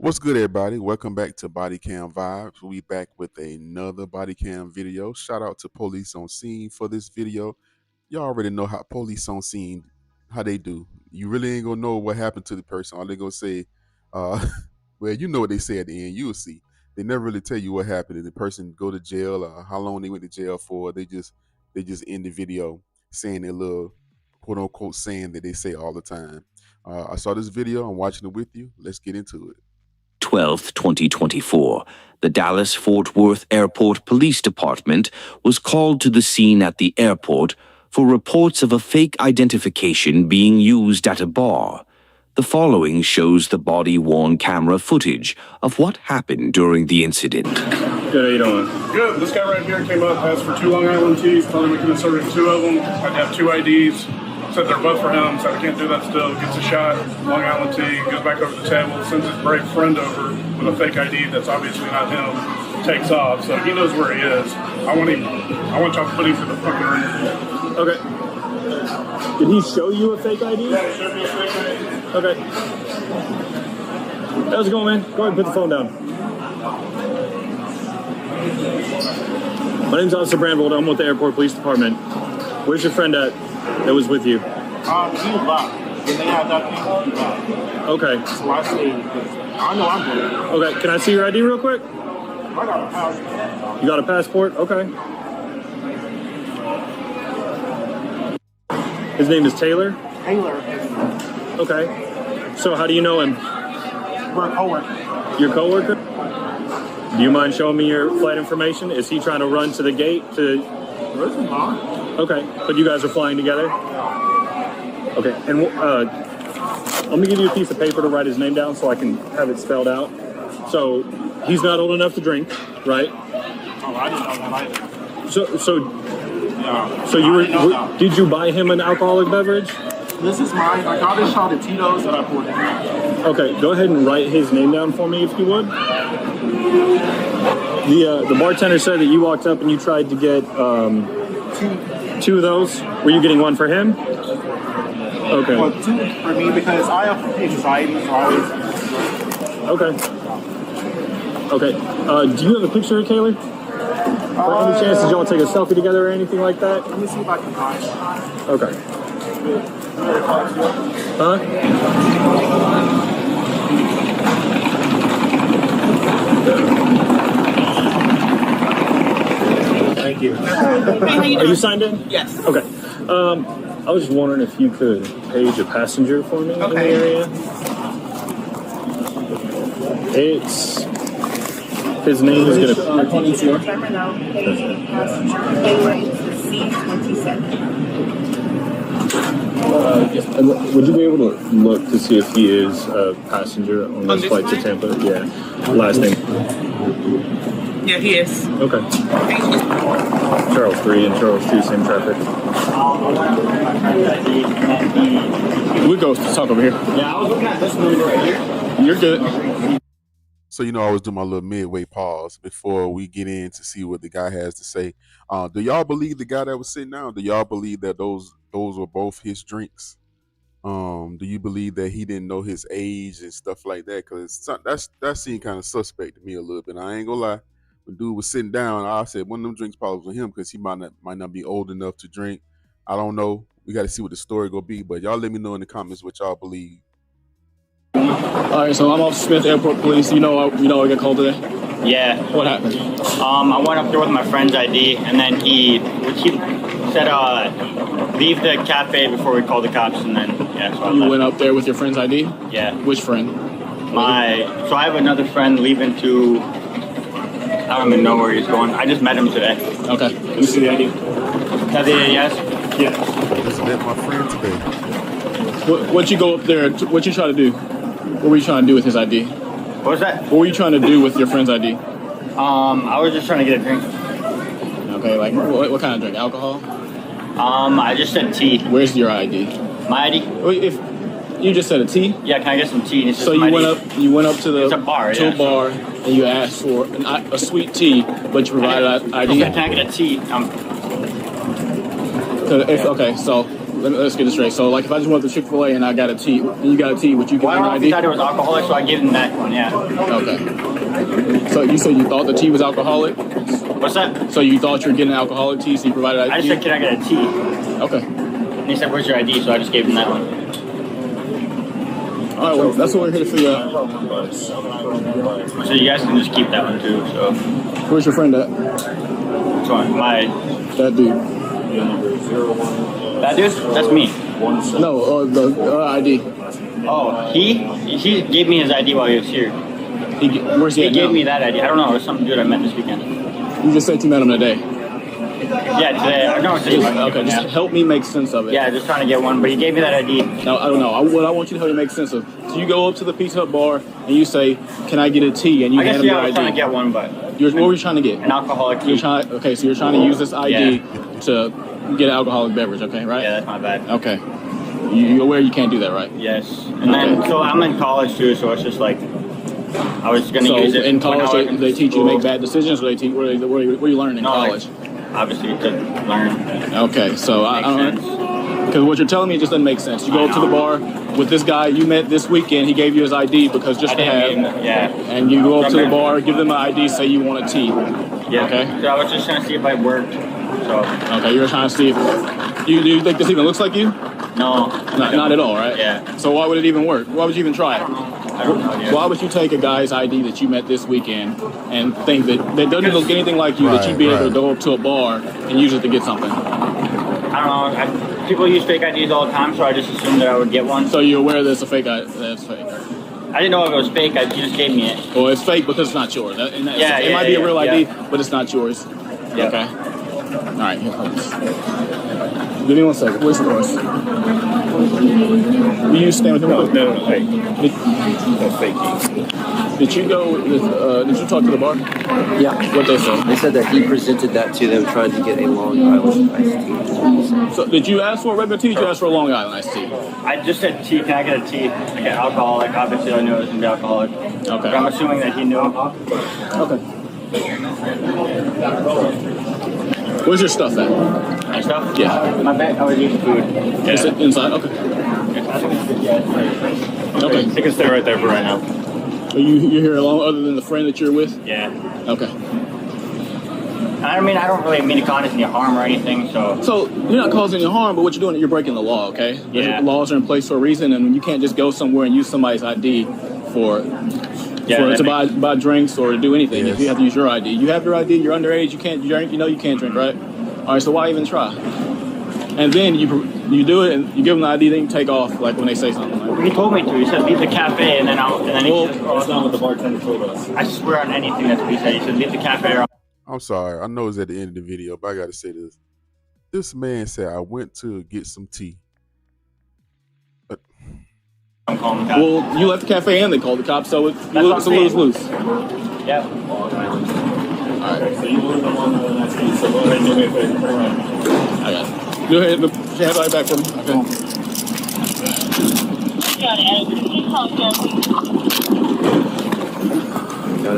What's good, everybody? Welcome back to Bodycam Vibes. We back with another Bodycam video. Shout out to Police on Scene for this video. Y'all already know how Police on Scene, how they do. You really ain't gonna know what happened to the person. All they gonna say, well, you know what they say at the end. You'll see. They never really tell you what happened. Did the person go to jail or how long they went to jail for? They just end the video saying their little quote unquote saying that they say all the time. I saw this video. I'm watching it with you. Let's get into it. 12th, 2024, the Dallas-Fort Worth Airport Police Department was called to the scene at the airport for reports of a fake identification being used at a bar. The following shows the body-worn camera footage of what happened during the incident. Good, how you doing? Good. This guy right here came up, asked for 2 Long Island teas, told him we could insert 2 of them. I'd have 2 IDs. Said they're both for him, said I can't do that still. Gets a shot, Long Island tea, goes back over to the table, sends his brave friend over with a fake ID that's obviously not him, takes off, so he knows where he is. I want y'all to put him through the fucking ringer. Okay. Did he show you a fake ID? Yeah, he showed me a fake ID. Okay. How's it going, man? Go ahead and put the phone down. My name's Officer Brandvold. I'm with the Airport Police Department. Where's your friend at that was with you? He was locked. When they had that thing, he locked. Okay. So I say, I know I'm good. Okay, can I see your ID real quick? I got a passport. You got a passport? Okay. His name is Taylor? Taylor, Okay. So how do you know him? we're a coworker. Your coworker? Do you mind showing me your flight information? Is he trying to run to the gate to... Where's his mom? Okay, but you guys are flying together? Okay, and I'm gonna give you a piece of paper to write his name down so I can have it spelled out. So, he's not old enough to drink, right? Oh, I didn't know that either. So you were, did you buy him an alcoholic beverage? This is mine. I got this shot of Tito's that I poured in. Okay, go ahead and write his name down for me if you would. The bartender said that you walked up and you tried to get 2 of those. Were you getting one for him? Okay. Well, 2 for me because I have anxiety, so I always... Okay. Do you have a picture of Taylor? By any chance, did y'all take a selfie together or anything like that? Let me see if I can find it. Okay. Huh? Thank you. Are you signed in? Yes. Okay. I was just wondering if you could page a passenger for me in the area. It's... His name is going to... Would you be able to look to see if he is a passenger on this flight to Tampa? Yeah. Last name. Yeah, he is. Okay. Charles 3 and Charles 2, same traffic. We go talk over here. Yeah, I was looking at this movie right here. You're good. So, I always do my little midway pause before we get in to see what the guy has to say. Do y'all believe the guy that was sitting down? Do y'all believe that those were both his drinks? Do you believe that he didn't know his age and stuff like that? Because that seemed kind of suspect to me a little bit. I ain't gonna lie. When dude was sitting down, I said one of them drinks probably was him because he might not be old enough to drink. I don't know. We got to see what the story gonna be. But y'all let me know in the comments what y'all believe. All right, so I'm Officer Smith, Airport Police. You know I got called today? Yeah. What happened? I went up there with my friend's ID, and then he said, leave the cafe before we call the cops, and then, yeah. So You went up there with your friend's ID? Yeah. Which friend? So I have another friend leaving to, I don't even know where he's going. I just met him today. Okay. Can you see the ID? Have the yes? Yeah. Just met my friend today. What'd you go up there, what you try to do? What were you trying to do with his ID? What was that? What were you trying to do with your friend's ID? I was just trying to get a drink. Okay, like what kind of drink? Alcohol? I just said tea. Where's your ID? My ID? Wait, if you just said a tea? Yeah, can I get some tea? So you went up to It's a bar, a bar and you asked for a sweet tea, but you provided ID. Okay, can I get a tea? Okay, so let's get it straight. So, like, if I just went to Chick-fil-A and I got a tea, and you got a tea, would you give Well, I me don't an know if he ID? thought it was alcoholic, so I gave him that one. Yeah. Okay. So you said you thought the tea was alcoholic? What's that? So you thought you were getting alcoholic tea, so you provided ID? I just said, can I get a tea? Okay. And he said, where's your ID? So I just gave him that one. All right, well, that's what we're here to figure out. So you guys can just keep that one too. So Where's your friend at? which one? That dude. That dude? That's me. No, the ID. Oh, he gave me his ID while he was here. Where's he He at gave now? me that ID. I don't know. It was some dude I met this weekend. You just said you met him today. Yeah, today. I know it's just Okay, just help me make sense of it. Yeah, just trying to get one, but he gave me that ID. No, I don't know. What I want you to help me make sense of. So you go up to the Pizza Hut bar and you say, "Can I get a tea?" And you I guess hand him yeah, your I was ID. trying to get one, but What were you trying to get? an alcoholic You're tea. trying. Okay, so you're trying to use this ID to get an alcoholic beverage. Okay, right? Yeah, that's my bad. Okay. You're aware you can't do that, right? Yes, and then so I'm in college too, so it's just like I was gonna So use it in when I college, was in they teach you to school. make bad decisions, or they teach what are you learning in No, like, college? obviously to learn. Okay, so I Makes don't. sense. Because what you're telling me just doesn't make sense. You go up to the bar with this guy you met this weekend. He gave you his ID because just I to didn't have. even, yeah. And you go up to the Remember. bar, give them an ID, say you want a tea. Yeah. Okay. So I was just trying to see if I worked. So Okay, you're trying to see if do you think this even looks like you? no. Not at all, right? Yeah. So why would it even work? Why would you even try it? I don't know. Yeah. Why would you take a guy's ID that you met this weekend and think that doesn't look anything like you, that you'd be able to go up to a bar and use it to get something? I don't know. People use fake IDs all the time, so I just assumed that I would get one. So you're aware that it's a fake ID? That's fake. I didn't know if it was fake. You just gave me it. Well, it's fake because it's not yours. It might be a real ID, but it's not yours. Yeah. Okay. All right. Here comes. Give me 1 second. Where's yours? Will you stand with him? No, fake. That's fake. Did you go? Did you talk to the bar? Yeah. What they said? They said that he presented that to them trying to get a Long Island iced tea. So did you ask for a regular tea? Or did you ask for a Long Island iced tea? I just said tea. Can I get a tea? I get alcoholic. Obviously, I knew it was gonna be alcoholic. But I'm assuming that he knew. Okay. Where's your stuff at? My stuff? Yeah. My bag. I was eating food. Is it inside? Okay. Okay. It can stay right there for right now. Are you're here alone, other than the friend that you're with? Yeah. Okay. I mean, I don't really mean to cause any harm or anything, so. So you're not causing any harm, but what you're doing, you're breaking the law. Okay. Yeah. The laws are in place for a reason, and you can't just go somewhere and use somebody's ID to buy drinks or to do anything. Yes. If you have to use your ID, you have your ID. You're underage. You can't drink. You know you can't drink, right? All right. So why even try? And then you do it, and you give them the ID. Then you take off, like when they say something. Like, He told me to. He said, leave the cafe, and then he said, That's not what the bartender told us. I swear on anything that's what he said. He said, leave the cafe or I'm sorry. I know it's at the end of the video, but I got to say this. This man said, I went to get some tea. I'm calling the cops. well, you left the cafe and they called the cops, so it's what I'm a lose-lose. Yeah. So you were the one that tea, so go ahead and do me a favor. I got it. Go ahead, hand right back for me.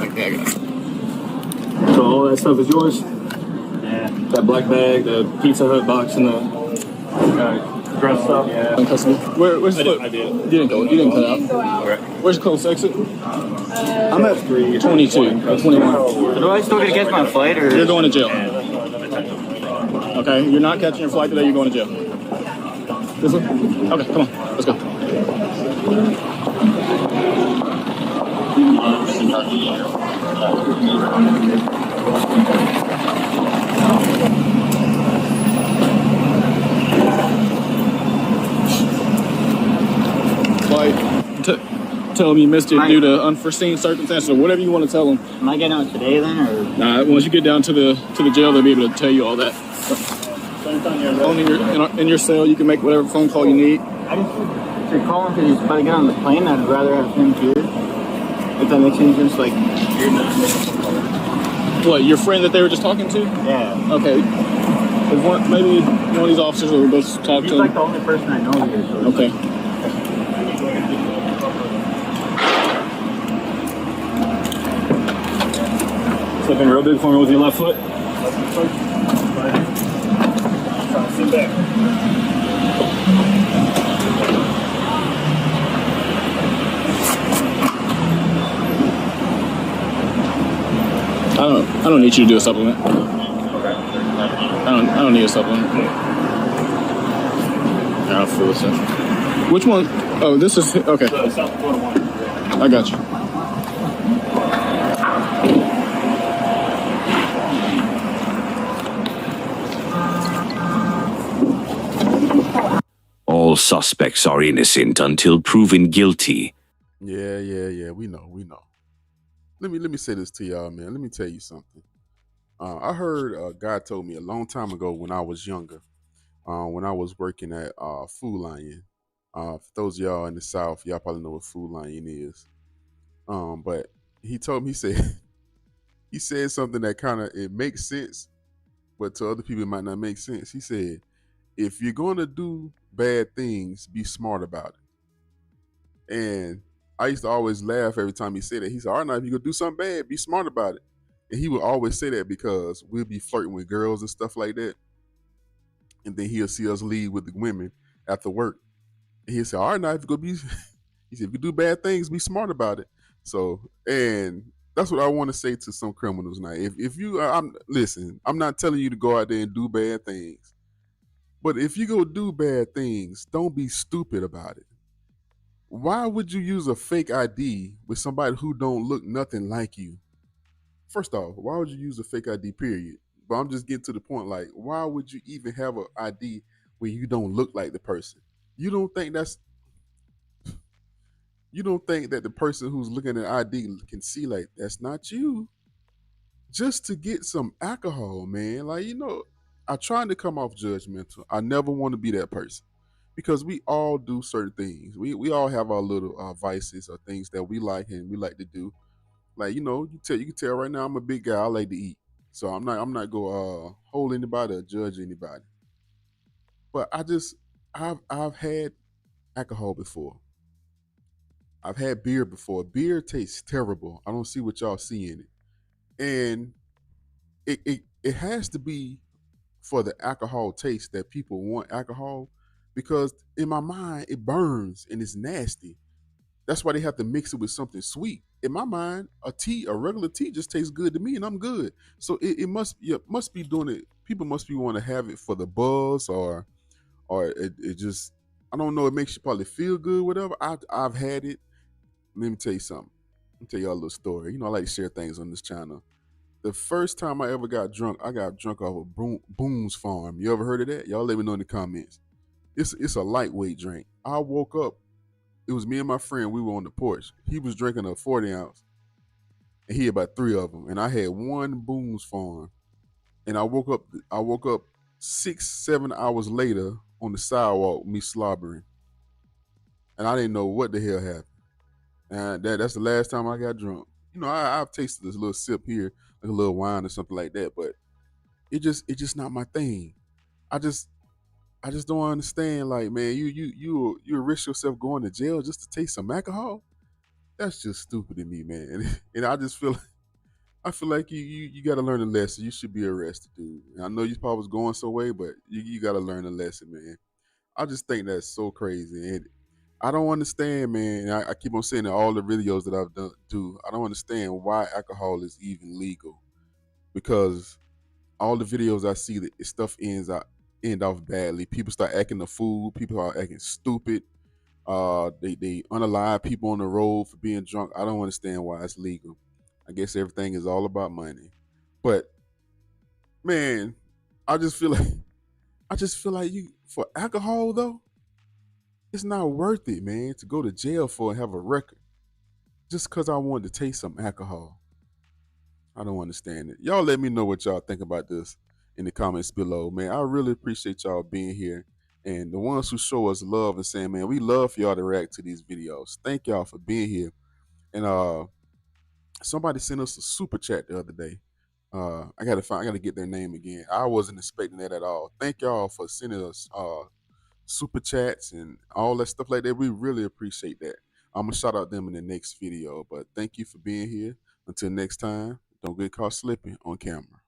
Okay. So all that stuff is yours? Yeah. That black bag, the Pizza Hut box, and the dress stuff? Yeah. In custody. Where's the foot? I did. You didn't go. You didn't cut out. Where's the close exit? I'm at 22 or 21. So do I still get to catch my flight, or? You're going to jail. Okay, you're not catching your flight today. You're going to jail. This one? Okay, come on. Let's go. Like, tell them you missed it due to unforeseen circumstances or whatever you want to tell them. Am I getting out today then, or? Nah, once you get down to the jail, they'll be able to tell you all that. In your cell, you can make whatever phone call you need. I just should call him because he's about to get on the plane. I'd rather have him here. If that makes any sense, like. What, your friend that they were just talking to? Yeah. Okay. Maybe one of these officers will go talk He's to like him. the only person I know here. So Okay. Stepping real big for me with your left foot. Sit back. I don't need you to do a supplement. Okay. I don't need a supplement. I'll fill this in. Which one? Oh, this is okay. The South Dakota one. I got you. All suspects are innocent until proven guilty. Yeah. We know. Let me say this to y'all, man. Let me tell you something. I heard a guy told me a long time ago when I was younger, when I was working at Food Lion. For those of y'all in the South, y'all probably know what Food Lion is. But he told me, he said he said something that kind of it makes sense, but to other people it might not make sense. He said, if you're gonna do bad things, be smart about it. And I used to always laugh every time he said it. He said, all right, now if you're gonna do something bad, be smart about it. And he would always say that because we'll be flirting with girls and stuff like that. And then he'll see us leave with the women after work. And he'll say, all right, now if you're gonna be he said, if you do bad things, be smart about it. So, and that's what I want to say to some criminals now. If you, listen, I'm not telling you to go out there and do bad things, but if you go do bad things, don't be stupid about it. Why would you use a fake ID with somebody who don't look nothing like you? First off, why would you use a fake ID? Period. But I'm just getting to the point. Like, why would you even have an ID where you don't look like the person? You don't think that's you don't think that the person who's looking at ID can see like that's not you just to get some alcohol, man. Like, I try to come off judgmental. I never want to be that person because we all do certain things. We all have our little vices or things that we like and we like to do. Like, you can tell right now I'm a big guy. I like to eat, so I'm not go hold anybody or judge anybody. But I've had alcohol before. I've had beer before. Beer tastes terrible. I don't see what y'all see in it. And it has to be for the alcohol taste that people want alcohol because in my mind it burns and it's nasty. That's why they have to mix it with something sweet. In my mind, a regular tea just tastes good to me and I'm good. So it must be doing it. People must be want to have it for the buzz or it just I don't know, it makes you probably feel good, whatever. I've had it. Let me tell you something. Let me tell y'all a little story. I like to share things on this channel. The first time I ever got drunk, I got drunk off of Boone's Farm. You ever heard of that? Y'all let me know in the comments. It's a lightweight drink. I woke up. It was me and my friend. We were on the porch. He was drinking a 40 ounce, and he had about 3 of them. And I had one Boone's Farm. And I woke up. 6, 7 hours later on the sidewalk, me slobbering, and I didn't know what the hell happened. And that's the last time I got drunk. I've tasted this little sip here, like a little wine or something like that, but it's just not my thing. I just I just don't understand. Like, man, you risk yourself going to jail just to taste some alcohol? That's just stupid to me, man. And I feel like you got to learn a lesson. You should be arrested, dude. And I know you probably was going so way, but you got to learn a lesson, man. I just think that's so crazy, and I don't understand, man. I keep on saying in all the videos that I've done, do. I don't understand why alcohol is even legal because all the videos I see that stuff end off badly. People start acting a fool. People are acting stupid. They unalive people on the road for being drunk. I don't understand why it's legal. I guess everything is all about money. But man, I just feel like you for alcohol though, it's not worth it, man, to go to jail for and have a record just because I wanted to taste some alcohol. I don't understand it. Y'all let me know what y'all think about this in the comments below, man. I really appreciate y'all being here. And the ones who show us love and saying, man, we love for y'all to react to these videos. Thank y'all for being here. And somebody sent us a super chat the other day. I gotta get their name again. I wasn't expecting that at all. Thank y'all for sending us super chats and all that stuff like that. We really appreciate that. I'm gonna shout out them in the next video. But thank you for being here. Until next time, don't get caught slipping on camera.